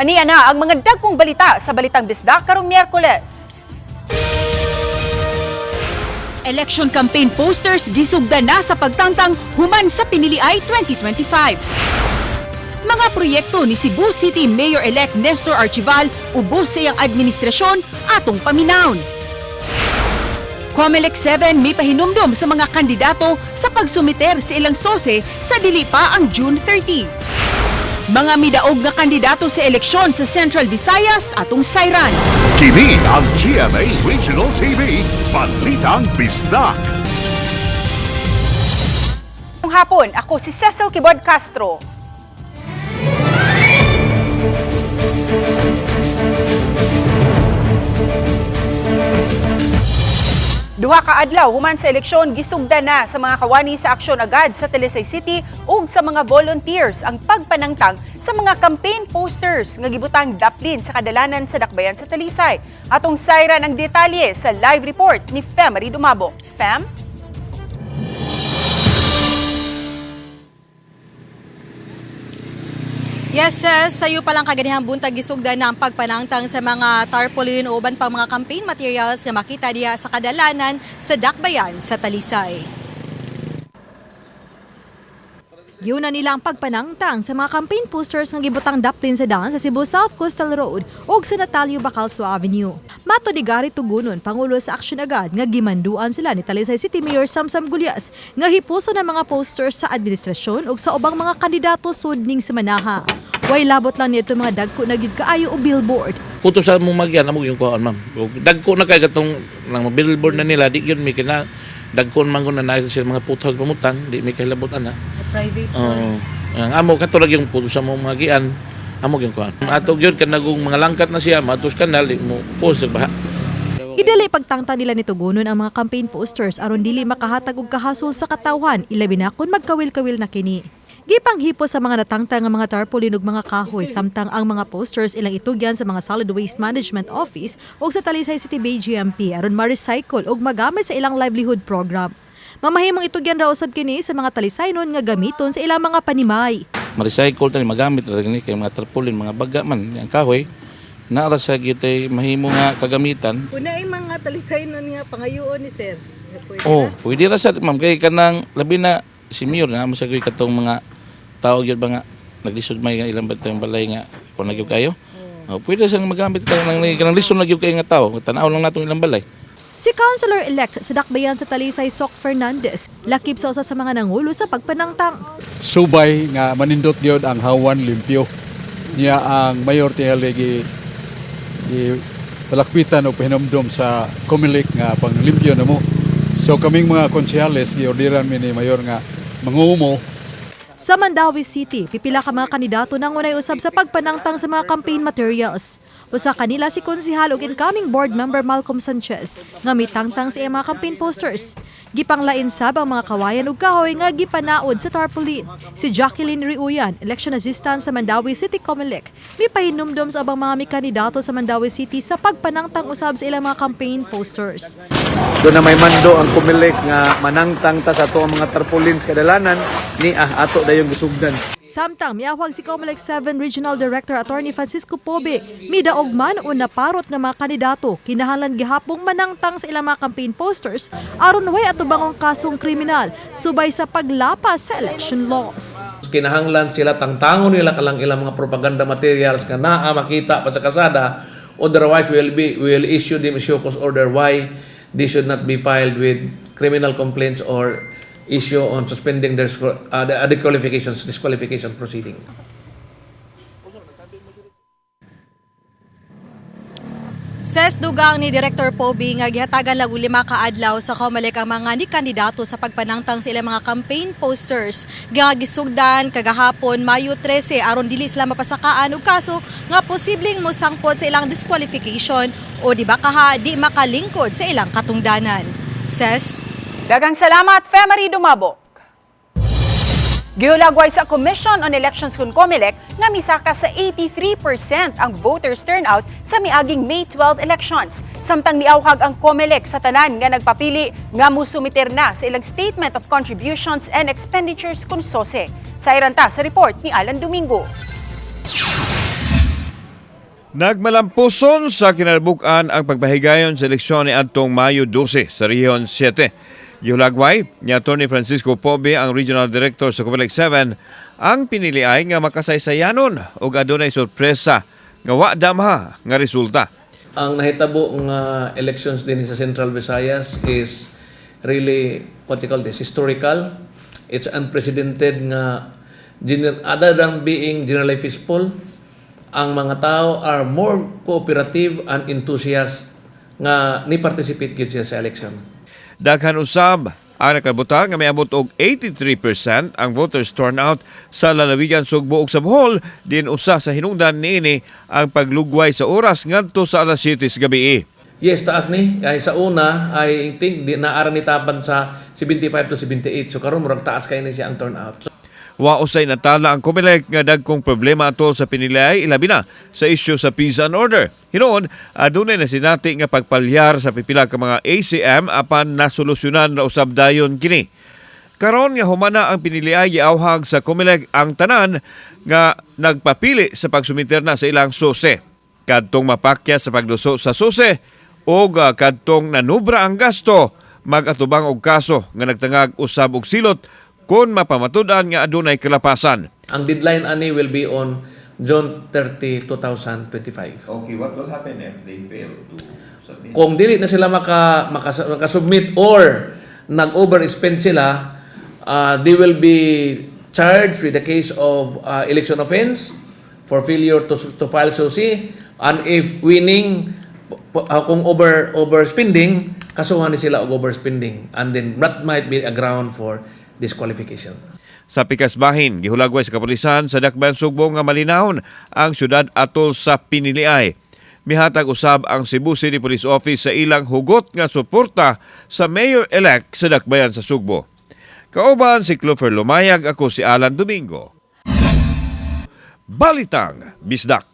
Aniya na ang mga dagkong balita sa Balitang Bisdak karong Miyerkules. Election campaign posters gisugdan na sa pagtangtang human sa Piniliay 2025. Mga proyekto ni Cebu City Mayor-elect Nestor Archival ubos sa iyang administrasyon atong paminawon. COMELEC 7 may pahinumdom sa mga kandidato sa pagsumiter sa ilang sose sa dili pa ang June 30. Mga midaog nga kandidato sa eleksyon sa Central Visayas atong sayran. Kini ang GMA Regional TV, Balitang Bisdak. Ngayong hapon, ako si Cecil Kibod Castro. Duha ka adlaw human sa eleksyon gisugdan na sa mga kawani sa aksyon agad sa Talisay City ug sa mga volunteers ang pagpanangtang sa mga campaign posters nga gibutang daplin sa kadalanan sa dakbayan sa Talisay. Atong sayran ang detalye sa live report ni Femari Dumabo. Fem? Yes, sayo palang kaganihang buntag gisugdan na ang pagpanangtang sa mga tarpaulin o uban pang mga campaign materials nga makita diha sa kadalanan sa dakbayan sa Talisay. Yun na nila ang pagpanangtang sa mga campaign posters nga gibutang daplin sa daan sa Cebu South Coastal Road ug sa Natalio Bacalso Avenue. Mato ni Gary Tugunon, Pangulo sa Aksyon Agad, nga gimanduan sila ni Talisay City Mayor Samsam Gulyas nga hipuso ng mga posters sa administrasyon ug sa ubang mga kandidato sudning sa manaha. Way labot lang nito mga dagko na gid kaayo o billboard. Kuto sa mong magyan amo yung kuan ma'am. Dagko na kay gatong nang billboard na nila di yun may kina dagkon man na naay sila mga putog pamutang di may kahilabot ana. Private Ang amo katulad yung puto sa mong magian amo yung kuan. Ato gyud kanagong mga langkat na siya matus kanal di mo post sa baha. Idili pagtangtang nila ni Tugunon ang mga campaign posters aron dili makahatag og kahasol sa katawhan ilabi na kun magkawil-kawil na kini. Gipanghipo sa mga natangtang nga mga tarpaulin ug mga kahoy samtang ang mga posters ilang itugyan sa mga Solid Waste Management Office ug sa Talisay City Bay GMP aron ma-recycle ug magamit sa ilang livelihood program. Mamahimong itugyan ra usab kini sa mga Talisaynon nga gamiton sa ilang mga panimay. Ma-recycle tani magamit ra gini kay mga tarpaulin mga baga man ang kahoy naara sa gitay mahimo nga kagamitan. Una ay mga Talisaynon nga pangayoon ni sir. Pwede ra sa ma'am kay kanang labi na si Mayor na masagoy katong mga tao gyud ba nga naglisod may ilang batang balay nga kung nagyud kayo. Pwede sang magamit ka ng lisod nagyud kayo nga tao. Tan-aw lang natong ilang balay. Si Councilor-elect sa dakbayan sa Talisay Sok Fernandez lakip sa usa sa mga nangulo sa pagpanangtang. Subay nga manindot gyud ang hawan limpyo. Niya ang mayor tihali gi palakpitan o pahinumdom sa COMELEC nga panglimpyo namo. So kaming mga konsyales giordiran mi ni mayor nga mangumo. Sa Mandawi City, pipila ka mga kandidato nang unay usab sa pagpanangtang sa mga campaign materials. Usa kanila si konsehal ug incoming board member Malcolm Sanchez nga mitangtang sa iyang mga campaign posters. Gipanglain sab ang mga kawayan ug kahoy nga gipanaod sa tarpaulin. Si Jacqueline Riuyan, election assistant sa Mandawi City COMELEC, may pahinumdom sa ubang mga kandidato sa Mandawi City sa pagpanangtang usab sa ilang mga campaign posters. Doon na may mando ang COMELEC nga manangtang ta sa ato ang mga tarpaulins kadalanan ni ato dayong gisugdan. Samtang miawag si COMELEC 7 Regional Director Attorney Francisco Pobe, midaog man o naparot nga mga kandidato kinahanglan gihapong manangtang sa ilang mga campaign posters aron way atubangong kasong kriminal subay sa paglapas sa election laws. Kinahanglan sila tangtangon nila kalang ilang mga propaganda materials nga naa makita pa sa kasada, otherwise will issue them show cause order why they should not be filed with criminal complaints or issue on suspending their disqualification proceeding. Ses dugang ni Director Pobe nga gihatagan lang 5 ka adlaw sa COMELEC ang mga ni kandidato sa pagpanangtang sa ilang mga campaign posters nga gisugdan kagahapon Mayo 13 aron dili sila mapasakaan og kaso nga posibleng mosangpot sa ilang disqualification o di ba kaha di makalingkod sa ilang katungdanan. Ses Daghang salamat, Femari Dumabo. Giulagway sa Commission on Elections kun COMELEC nga misaka sa 83% ang voters turnout sa miaging May 12 elections. Samtang miawhag ang COMELEC sa tanan nga nagpapili nga musumiter na sa ilang Statement of Contributions and Expenditures kun SOSE. Sayran ta sa report ni Alan Domingo. Nagmalampuson sa kinalbukan ang pagpahigayon sa eleksyon ni Antong Mayo 12 sa Rehiyon 7. Gihulagway ni Atty. Francisco Pobe, ang Regional Director sa Comelec 7, ang piniliay nga makasaysayanon o adunay sorpresa nga wa damha nga resulta. Ang nahitabo nga elections din sa Central Visayas is really, what you call this, historical. It's unprecedented nga, other than being generally peaceful, ang mga tao are more cooperative and enthusiast nga ni participate gyud siya sa election. Daghan usab ang nakabutang nga miabot og 83% ang voters turnout sa lalawigan Sugbo ug sa Bohol, din usa sa hinungdan niini ang paglugway sa oras ngadto sa alas 7 sa gabi. Yes, taas ni. Kaya sa una, I think di naara ni tapan sa 75 to 78. So karon murag taas kay ni siya ang turnout. Wa usay natala ang Comelec nga dagkong problema atol sa pinilay, ilabi na sa isyu sa peace and order. Hinoon, adunay na sinati nga pagpalyar sa pipila ka mga ACM apan nasolusyonan na usab dayon kini. Karon nga humana ang piniliay giawhag sa Comelec ang tanan nga nagpapili sa pagsumiter na sa ilang suse. Kadtong mapakya sa pagluso sa suse o kadtong nanubra ang gasto, mag-atubang og kaso nga nagtangag usab og silot kung mapamatud-an nga adunay kalapasan. Ang deadline ani will be on June 30, 2025. Okay, what will happen if they fail to submit? Kung dili na sila makasubmit or nag-overspend sila, they will be charged with the case of election offense for failure to file SOC, and if winning, kung overspending, kasuhan ni sila og overspending, and then that might be a ground for disqualification. Sa pikas bahin, gihulagway sa kapulisan sa Dakbayan Sugbo nga malinahon ang syudad atol sa piniliay. Mihatag usab ang Cebu City Police Office sa ilang hugot nga suporta sa Mayor-elect sa Dakbayan sa Sugbo. Kauban si Clover Lumayag, ako si Alan Domingo. Balitang Bisdak.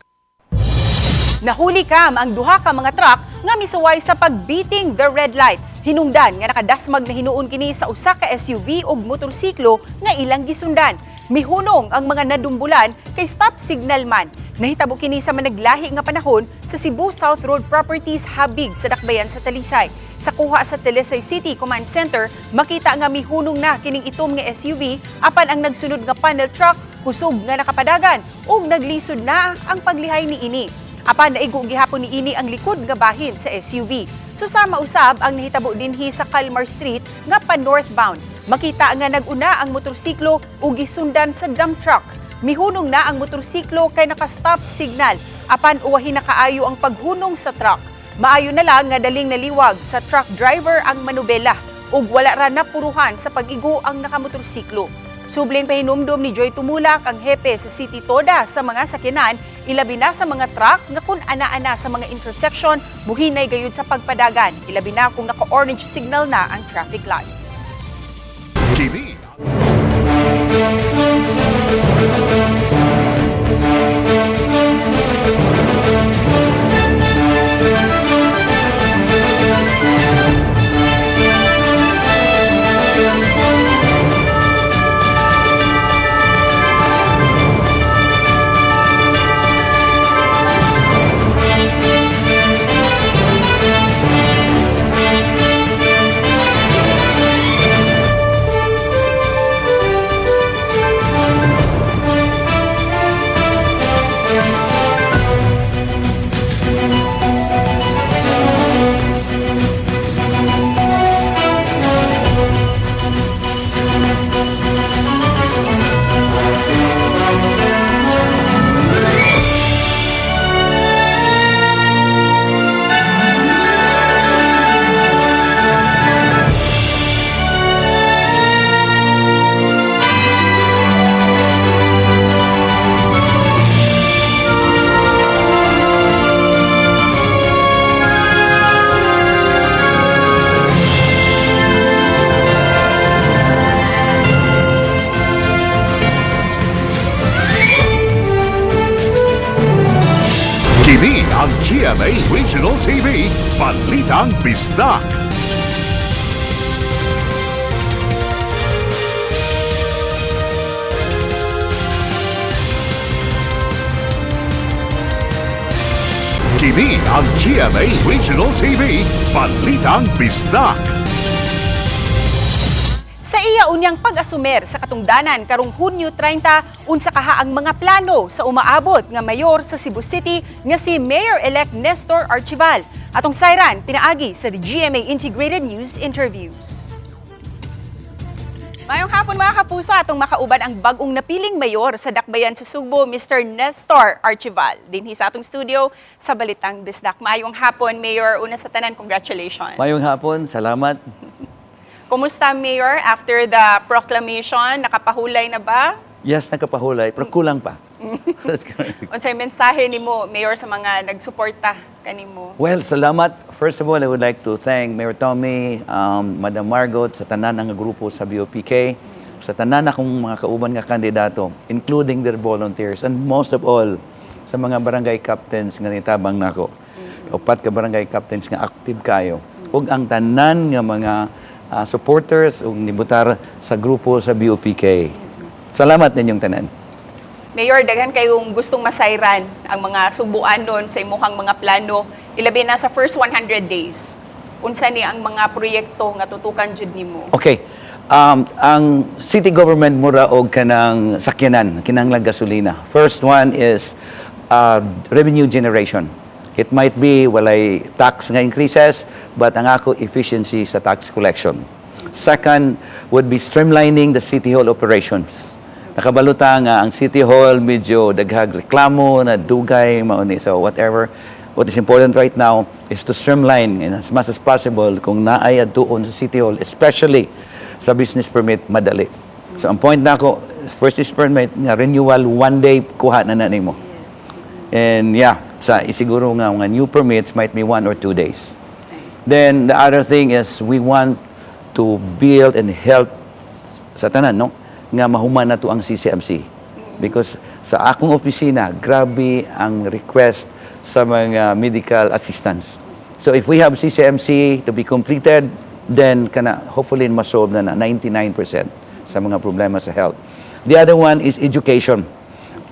Nahuli kam ang duha ka mga truck nga misuway sa pagbeating the red light. Hinungdan nga nakadasmag na hinuon kini sa usa ka SUV ug motorsiklo nga ilang gisundan. Mihunong ang mga nadumbulan kay stop signal man. Nahitabo kini sa managlahi nga panahon sa Cebu South Road Properties Habig sa Dakbayan sa Talisay. Sa kuha sa Talisay City Command Center, makita nga mihunong na kining itom nga SUV apan ang nagsunod nga panel truck kusog nga nakapadagan ug naglisod na ang paglihay ni ini. Apan naigo gihapon ni ini ang likod nga bahin sa SUV. Susama usab ang nahitabo dinhi sa Calmar Street nga pa northbound. Makita nga naguna ang motorsiklo ug gisundan sa dump truck. Mihunong na ang motorsiklo kay naka-stop signal. Apan uwahin na kaayo ang paghunong sa truck. Maayo na lang nga daling naliwag sa truck driver ang manubela ug wala ra napuruhan sa pag-igo ang nakamotorsiklo. Subling pahinumdom ni Joy Tumulak, ang hepe sa City Toda sa mga sakyanan, ilabi na sa mga truck nga kung ana-ana sa mga intersection, muhinay gayud sa pagpadagan, ilabi na kung naka-orange signal na ang traffic light. Kini ang GMA Regional TV, Balitang Bisdak. Kini ang GMA Regional TV, Balitang Bisdak. Sa iya unyang pag-asumer sa katungdanan karong Hunyo 30 unsa kaha ang mga plano sa umaabot nga mayor sa Cebu City nga si Mayor-elect Nestor Archival. Atong sayran pinaagi sa the GMA Integrated News Interviews. Mayong hapon mga kapuso, atong makauban ang bagong napiling mayor sa Dakbayan sa Subo, Mr. Nestor Archival. Dinhi sa atong studio sa Balitang Bisdak. Mayong hapon, Mayor. Una sa tanan, congratulations. Mayong hapon, salamat. Kumusta, Mayor? After the proclamation, nakapahulay na ba? Yes, nakapahulay, pero kulang pa. That's correct. Unsay mensahe nimo, Mayor, sa mga nagsuporta kanimo? Well, salamat. First of all, I would like to thank Mayor Tommy, Madam Margot, sa tanan ng grupo sa BOPK, sa tanan akong mga kauban nga kandidato, including their volunteers, and most of all, sa mga barangay captains nga nitabang nako. Upat ka barangay captains nga active kayo. Ug ang tanan nga mga supporters ug nibutar sa grupo sa BOPK. Salamat ninyong tanan. Mayor, daghan kayong gustong masayran ang mga subuan nun sa imuhang mga plano, ilabi na sa first 100 days. Unsa ni ang mga proyekto nga tutukan jud nimo? Okay. Ang city government mura og kanang sakyanan, kinahanglan gasolina. First one is revenue generation. It might be walay tax nga increases, but ang ako efficiency sa tax collection. Second would be streamlining the city hall operations. Nakabaluta nga ang City Hall medyo daghag reklamo na dugay mauni, so whatever. What is important right now is to streamline and as much as possible kung naay adtuon sa City Hall, especially sa business permit, madali. So ang point nako, first is permit nga renewal, 1 day kuha na nimo. And yeah, sa isiguro nga mga new permits might be 1 or 2 days. Then the other thing is we want to build and help sa tanan, no? Nga mahuman na to ang CCMC. Because sa akong opisina, grabe ang request sa mga medical assistance. So if we have CCMC to be completed, then kana hopefully masolve na 99% sa mga problema sa health. The other one is education.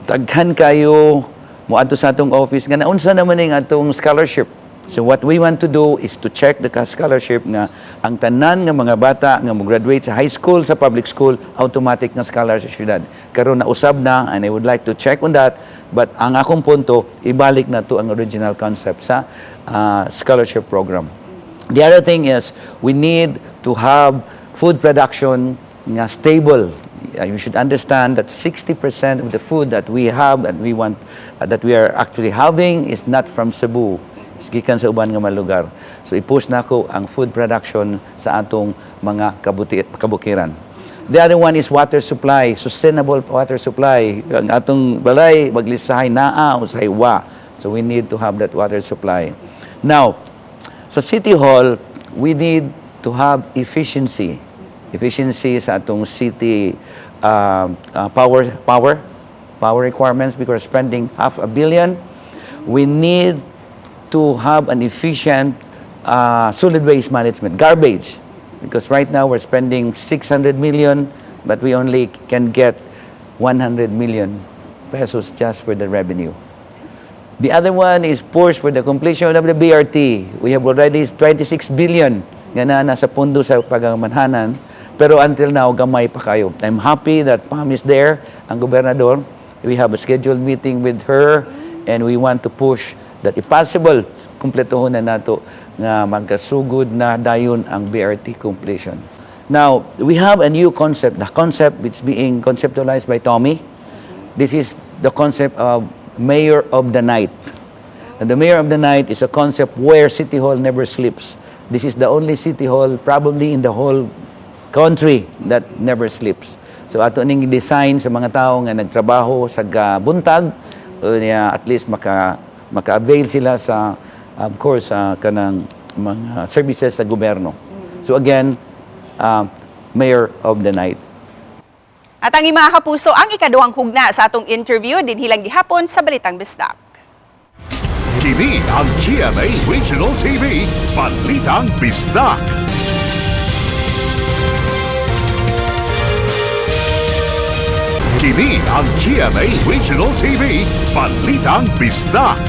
Daghan kayo moadto sa atong office nga naunsa naman ning atong scholarship. So what we want to do is to check the scholarship nga ang tanan nga mga bata nga mo-graduate sa high school, sa public school, automatic nga scholarship syudad. Karon na usab na, and I would like to check on that, but ang akong punto, ibalik na to ang original concept sa scholarship program. The other thing is we need to have food production nga stable. You should understand that 60% of the food that we have and we want that we are actually having is not from Cebu. Gikan sa uban nga mga lugar. So i-push na ko ang food production sa atong mga kabukiran. The other one is water supply, sustainable water supply. Ang atong balay maglisahay naa usay wa. So we need to have that water supply. Now, sa City Hall, we need to have efficiency. Efficiency sa atong city power requirements because we're spending $500 million. We need to have an efficient solid waste management, garbage. Because right now we're spending 600 million, but we only can get 100 million pesos just for the revenue. The other one is push for the completion of the BRT. We have already 26 billion nga na nasa pundo sa pagamanhanan, pero until now, gamay pa kayo. I'm happy that Pam is there, ang gobernador. We have a scheduled meeting with her, and we want to push that if possible, kumpletohon na nato nga magkasugod na dayon ang BRT completion. Now, we have a new concept, the concept which being conceptualized by Tommy. This is the concept of Mayor of the Night. And the Mayor of the Night is a concept where City Hall never sleeps. This is the only City Hall probably in the whole country that never sleeps. So ato ning design sa mga tao nga nagtrabaho sa buntag, at least maka-avail sila sa, of course, kanang mga services sa gobyerno. So again, Mayor of the Night. At ang mga kapuso, ang ikaduhang hugna sa atong interview din hilang gihapon sa Balitang Bisdak. Kini ang GMA Regional TV, Balitang Bisdak. Kini ang GMA Regional TV, Balitang Bisdak.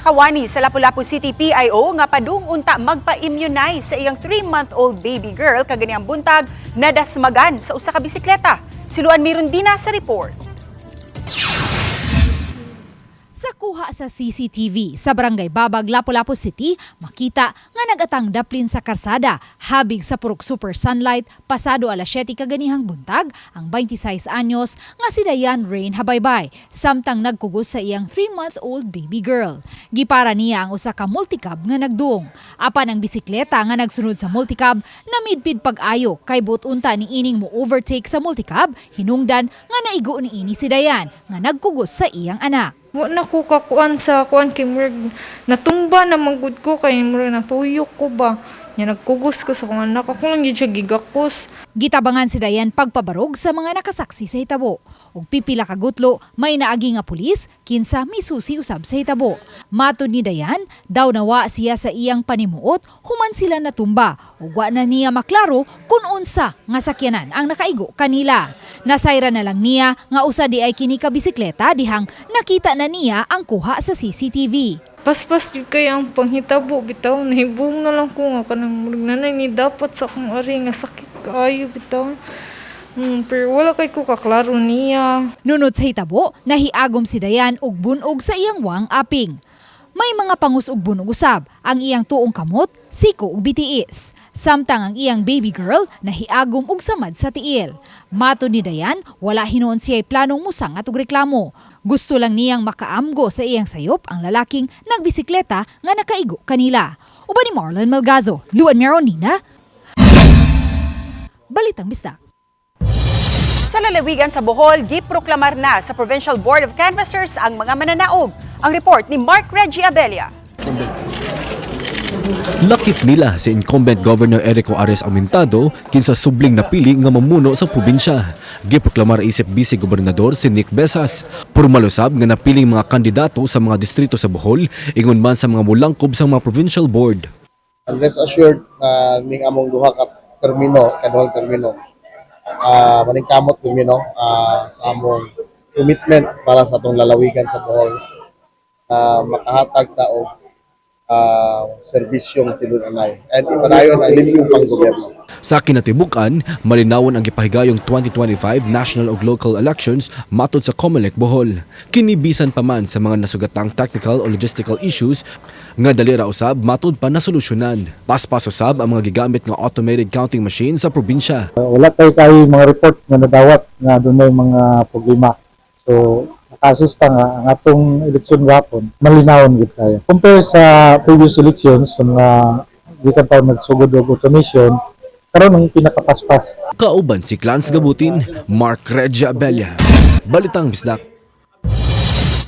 kawani sa Lapu-Lapu City PIO nga padung unta magpa-immunize sa iyang 3-month-old baby girl kaganiyang buntag nadasmagan sa usa ka bisikleta. Siluan Mirundina sa report. Sa kuha sa CCTV sa Barangay Babag, Lapu-Lapu City, makita nga nagatang daplin sa karsada, habig sa purok super sunlight, pasado alas 7 kaganihang buntag, ang 26 anyos nga si Dayan Rain Habaybay, samtang nagkugos sa iyang 3-month-old baby girl. Gipara niya ang usa ka multicab nga nagduong. Apan ang bisikleta nga nagsunod sa multicab, namidpid pag-ayo kay butunta ni ining mo overtake sa multicab, hinungdan nga naigo ni ini si Dayan nga nagkugos sa iyang anak. Wala ko kakuan sa kuan kay murag natumba na manggod ko kay murag natuyok ko ba. Nya nagkugos ko sa kung anak ako lang gyud siya gigakos. Gitabangan si Dayan pagpabarog sa mga nakasaksi sa hitabo. Ug pipila ka gutlo, may naagi nga pulis, kinsa misusi usab sa hitabo. Matod ni Dayan, daw nawa siya sa iyang panimuot, human sila natumba. Ug wa na niya maklaro kung unsa nga sakyanan ang nakaigo kanila. Nasayra na lang niya nga usa di ay kini ka bisikleta dihang nakita na niya ang kuha sa CCTV. Paspas jud kay ang panghitabo bitaw nahibong na lang ko nga kanang murag nanay ni dapat sa akong ari nga sakit kaayo bitaw. Pero wala kay ko kaklaro niya. Nunod sa hitabo, nahiagom si Dayan og bunog sa iyang wang aping. May mga pangus og bunog usab, ang iyang tuong kamot, siko ug bitiis. Samtang ang iyang baby girl nahiagom og samad sa tiil. Matod ni Dayan, wala hinuon siya'y planong musangat og reklamo. Gusto lang niyang makaamgo sa iyang sayop ang lalaking nagbisikleta nga nakaigo kanila. Uban ni Marlon Malgazo, Luan Meronina, Balitang Bisdak. Sa lalawigan sa Bohol, giproklamar na sa Provincial Board of Canvassers ang mga mananaog. Ang report ni Mark Reggie Abella. Lakip nila si incumbent Governor Erico Ares Aumentado kinsa subling napili nga mamuno sa probinsya. Giproklamar isip Vice Gobernador si Nick Besas. Purmalusab nga napiling mga kandidato sa mga distrito sa Bohol ingon man sa mga mulangkob sa mga provincial board. Rest assured na ning among duha ka termino, kaduhang termino. Maningkamot termino sa among commitment para sa atong lalawigan sa Bohol. Makahatag ta og serbisyong tinunay and ipadayon ang limpyong panggobyerno. Sa kinatibukan, malinawon ang gipahigayong 2025 national ug local elections matod sa COMELEC Bohol. Kinibisan pa man sa mga nasugatang technical o logistical issues nga dali ra usab matod pa nasolusyonan. Paspas usab ang mga gigamit nga automated counting machine sa probinsya. Wala tayo mga report nga nadawat nga dunay mga problema. So nakasista nga ang atong eleksyon gapon malinawon gid tayo. Compare sa previous elections sa mga gikan taon nagsugod og automation, karon ang pinakapaspas. Kauban si Clans Gabutin, Mark Reggie Abella. Balitang Bisdak.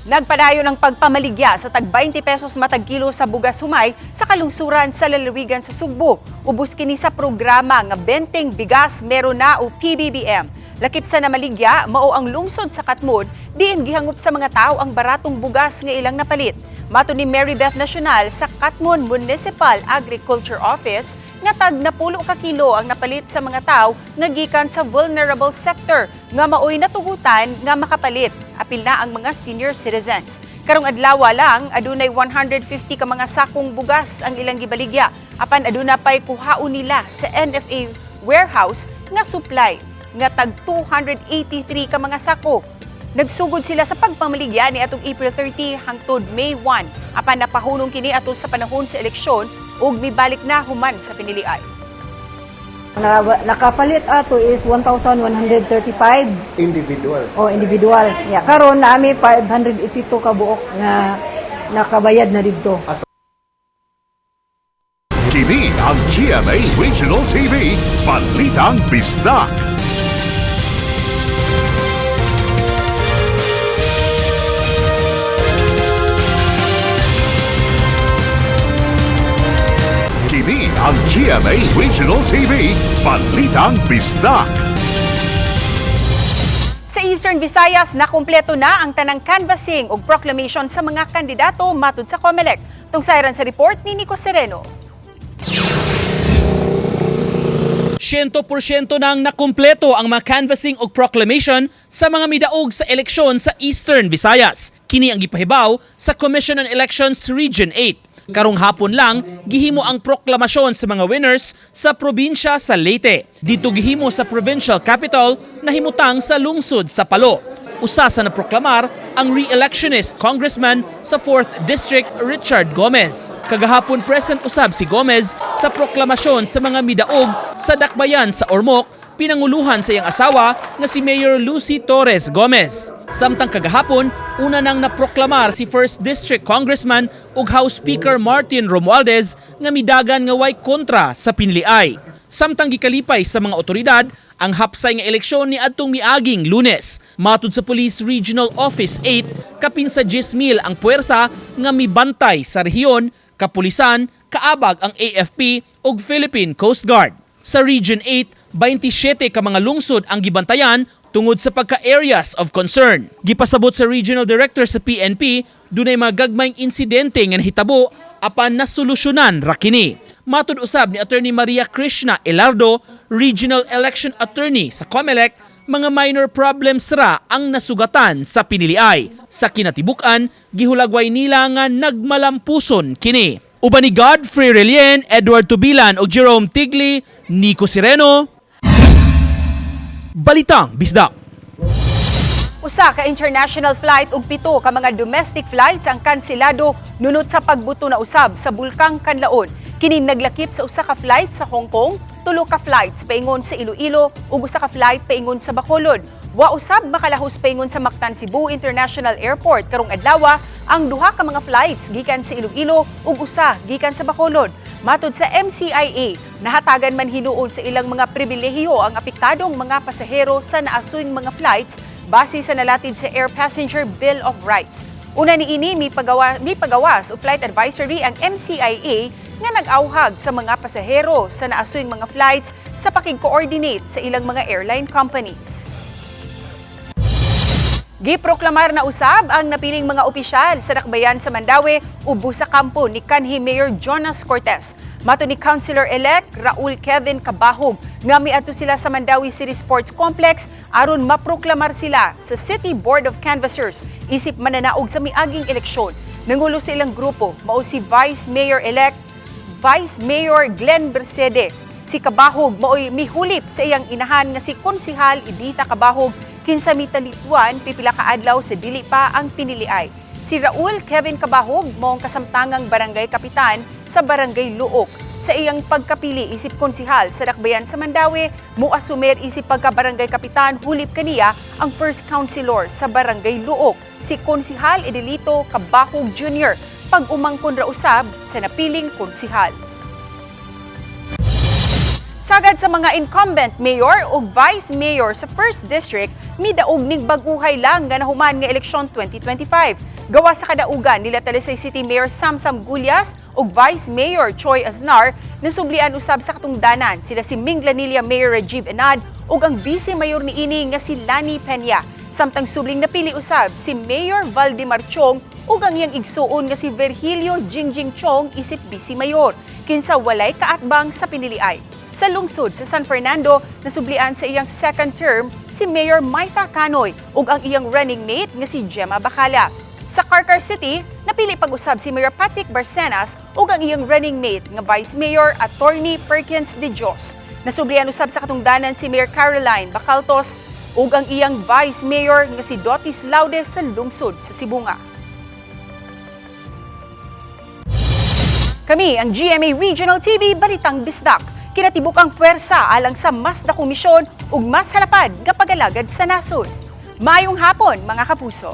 Nagpadayon ang pagpamaligya sa tag 20 pesos matag kilo sa bugas humay sa kalungsuran sa lalawigan sa Sugbo. Ubos kini sa programa nga Benteng Bigas Meron Na o PBBM. Lakip sa namaligya, mao ang lungsod sa Katmod, diin gihangup sa mga tao ang baratong bugas nga ilang napalit. Mato ni Mary Beth Nacional sa Katmon Municipal Agriculture Office, nga tag na 10 ka kilo ang napalit sa mga tao nga gikan sa vulnerable sector nga maoy natugutan nga makapalit. Apil na ang mga senior citizens. Karong adlaw lang, adunay 150 ka mga sakong bugas ang ilang gibaligya. Apan aduna pay kuhaon nila sa NFA warehouse nga supply nga tag 283 ka mga sako. Nagsugod sila sa pagpamaligya ni atong April 30 hangtod May 1. Apan napahunong kini ato sa panahon sa eleksyon ug mibalik na human sa pinilian. Nakapalit ato is 1,135 Individuals. individual. Yeah, karon naami 582 ka buok na nakabayad na didto. Kini ang GMA Regional TV, Balitang Bisdak. Kini ang GMA Regional TV, Balitang Bisdak. Sa Eastern Visayas, nakumpleto na ang tanang canvassing ug proclamation sa mga kandidato matud sa COMELEC. Tungsayran sa report ni Nico Sereno. 100% nang nakumpleto ang mga canvassing o proclamation sa mga midaog sa eleksyon sa Eastern Visayas. Kini ang gipahibaw sa Commission on Elections Region 8. Karong hapon lang, gihimo ang proklamasyon sa mga winners sa probinsya sa Leyte. Dito gihimo sa provincial capital na himutang sa lungsod sa Palo. Usa sa naproklamar ang re-electionist congressman sa 4th District Richard Gomez. Kagahapon present usab si Gomez sa proklamasyon sa mga midaog sa dakbayan sa Ormoc, pinanguluhan sa iyang asawa nga si Mayor Lucy Torres Gomez. Samtang kagahapon, una nang naproklamar si 1st District Congressman ug House Speaker Martin Romualdez nga midagan nga way kontra sa piniliay. Samtang gikalipay sa mga otoridad ang hapsay nga eleksyon ni adtong miaging Lunes. Matud sa Police Regional Office 8, kapin sa 10,000 ang puwersa nga mibantay sa rehiyon, kapulisan, kaabag ang AFP ug Philippine Coast Guard. Sa Region 8, 27 ka mga lungsod ang gibantayan tungod sa pagka-areas of concern. Gipasabot sa Regional Director sa PNP, dunay mga gagmayng insidente nga nahitabo apan nasolusyonan ra kini. Matud usab ni Attorney Maria Krishna Elardo, Regional Election Attorney sa COMELEC, mga minor problems ra ang nasugatan sa piniliay. Sa kinatibuk-an, gihulagway nila nga nagmalampuson kini. Uban ni Godfrey Relien, Edward Tubilan ug Jerome Tigli, Nico Sireno, Balitang Bisdak. Usa ka international flight ug 7 ka mga domestic flights ang kanselado nunot sa pagbuto na usab sa bulkang Kanlaon. Kini naglakip sa usa ka flight sa Hong Kong, 3 ka flights paingon sa Iloilo ug usa ka flight paingon sa Bacolod. Wa usab makalahos paingon sa Mactan Cebu International Airport karong adlaw ang 2 ka mga flights gikan sa Iloilo ug usa gikan sa Bacolod. Matud sa MCIA, nahatagan man hinuon sa ilang mga pribilehiyo ang apektadong mga pasahero sa naasuing mga flights base sa nalatid sa Air Passenger Bill of Rights. Una niini mipagawas o flight advisory ang MCIA nga nag-auhag sa mga pasahero sa naasuing mga flights sa pakig-coordinate sa ilang mga airline companies. Giproklamar na usab ang napiling mga opisyal sa dakbayan sa Mandaue ubo sa kampo ni kanhi Mayor Jonas Cortez. Mato ni Councilor-elect Raul Kevin Cabahog nga miadto sila sa Mandaue City Sports Complex aron maproklamar sila sa City Board of Canvassers isip mananaog sa miaging eleksyon. Nangulo sa ilang grupo mao si Vice Mayor Glenn Bersede. Si Cabahog mao'y mihulip sa iyang inahan nga si Konsihal Edita Cabahog kinsa mitalituan pipila ka adlaw sa dili pa ang piniliay. Si Raul Kevin Cabahog maong kasamtangang barangay kapitan sa Barangay Luok. Sa iyang pagkapili isip konsihal sa dakbayan sa Mandaue, muasumer isip pagka-barangay kapitan hulip kaniya ang first councilor sa Barangay Luok, si Konsihal Edelito Cabahog Jr. pag-umangkon ra usab sa napiling konsihal. Sagad sa mga incumbent mayor o vice mayor sa 1st District, midaog ning baguhay lang nga nahuman nga eleksyon 2025. Gawa sa kadaugan nila Talisay City Mayor Samsam Gulyas o Vice Mayor Choi Aznar, nasublian usab sa katungdanan sila si Ming Lanilla Mayor Rajiv Enad o ang Vice Mayor niini nga si Lani Peña. Samtang subling napili usab si Mayor Valdemar Chong o ang iyang igsuon nga si Virgilio Jingjing Chong isip Vice Mayor, kinsa walay kaatbang sa piniliay. Sa lungsod sa San Fernando, nasublian sa iyang second term si Mayor Maita Canoy ug ang iyang running mate nga si Gemma Bacala. Sa Carcar City, napili pag-usab si Mayor Patrick Barcenas ug ang iyang running mate nga Vice Mayor Attorney Perkins de Dios. Nasublian usab sa katungdanan si Mayor Caroline Bacaltos ug ang iyang Vice Mayor nga si Dotis Laudes sa lungsod sa Sibunga. Kami ang GMA Regional TV Balitang Bisdak. Kinatibuk ang puwersa alang sa mas na komisyon ug mas halapad nga pag-alagad sa nasod. Maayong hapon mga kapuso.